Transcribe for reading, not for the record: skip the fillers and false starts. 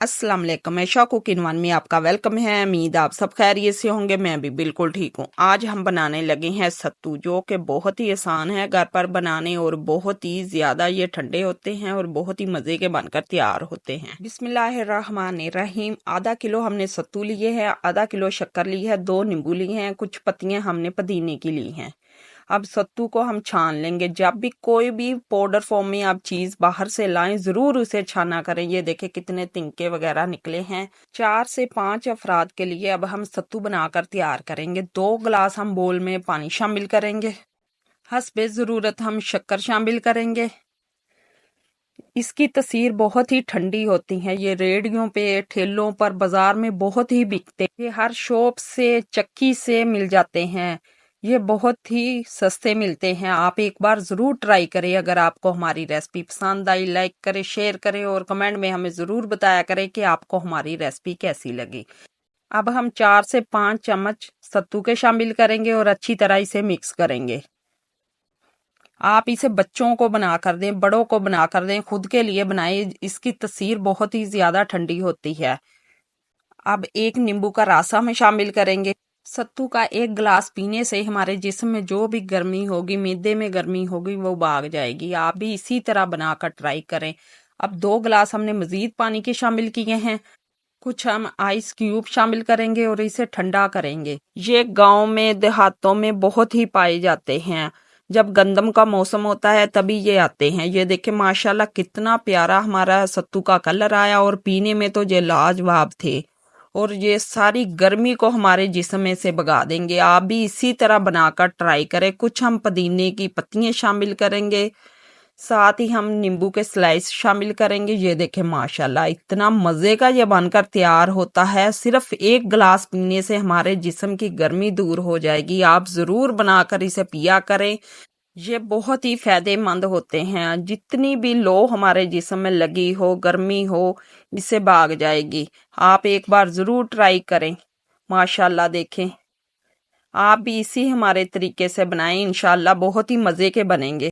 अस्सलाम वालेकुम, ऐशा cooking one में आपका वेलकम है। उम्मीद आप सब खैरियत से होंगे। मैं भी बिल्कुल ठीक हूँ। आज हम बनाने लगे हैं सत्तू, जो कि बहुत ही आसान है घर पर बनाने और बहुत ही ज़्यादा ये ठंडे होते हैं और बहुत ही मज़े के बनकर तैयार होते हैं। बिस्मिल्लाहिर्रहमानिर्रहीम। आधा किलो हमने सत्तू लिए है, आधा किलो शक्कर ली है, 2 नींबू लिए हैं, कुछ पत्तियां हमने पुदीने की ली हैं। अब सत्तू को हम छान लेंगे। जब भी कोई भी पाउडर फॉर्म में आप चीज बाहर से लाएं, जरूर उसे छाना करें। ये देखें कितने तिनके वगैरह निकले हैं। 4 से 5 अफराद के लिए अब हम सत्तू बनाकर तैयार करेंगे। 2 गिलास हम बोल में पानी शामिल करेंगे। हस्बे जरूरत हम शक्कर शामिल करेंगे। इसकी तसीर बहुत ही ठंडी होती है। ये रेडियो पे, ठेलों पर, बाजार में बहुत ही बिकते हैं। ये हर शॉप से, चक्की से मिल जाते हैं। ये बहुत ही सस्ते मिलते हैं। आप एक बार जरूर ट्राई करें। अगर आपको हमारी रेसिपी पसंद आई, लाइक करें, शेयर करें और कमेंट में हमें जरूर बताया करें कि आपको हमारी रेसिपी कैसी लगी। अब हम 4 से 5 चम्मच सत्तू के शामिल करेंगे और अच्छी तरह इसे मिक्स करेंगे। आप इसे बच्चों को बना कर दें, बड़ों को बना कर दें, खुद के लिए बनाएं। इसकी तसीर बहुत ही ज्यादा ठंडी होती है। अब 1 नींबू का रस हम शामिल करेंगे। सत्तू का 1 गिलास पीने से हमारे जिस्म में जो भी गर्मी होगी, मिद्दे में गर्मी होगी, वो भाग जाएगी। आप भी इसी तरह बनाकर ट्राई करें। अब 2 गिलास हमने मजीद पानी के शामिल किए हैं। कुछ हम आइस क्यूब शामिल करेंगे और इसे ठंडा करेंगे। ये गांव में, देहातों में बहुत ही पाए जाते हैं। जब गंदम का मौसम होता है तभी ये आते हैं। ये देखें माशाल्लाह कितना प्यारा हमारा सत्तू का कलर आया और पीने में तो ये लाजवाब थे। और ये सारी गर्मी को हमारे जिस्म में से भगा देंगे। आप भी इसी तरह बनाकर ट्राई करें। कुछ हम पुदीने की पत्तियां शामिल करेंगे, साथ ही हम नींबू के स्लाइस शामिल करेंगे। ये देखें माशाल्लाह इतना मज़े का ये बनकर तैयार होता है। सिर्फ 1 गिलास पीने से हमारे जिस्म की गर्मी दूर हो जाएगी। आप ज़रूर बनाकर इसे पिया करें। ये बहुत ही फायदेमंद होते हैं। जितनी भी लो हमारे जिस्म में लगी हो, गर्मी हो, इससे भाग जाएगी। आप एक बार ज़रूर ट्राई करें। माशाल्लाह देखें, आप भी इसी हमारे तरीके से बनाएं। इंशाल्लाह बहुत ही मज़े के बनेंगे।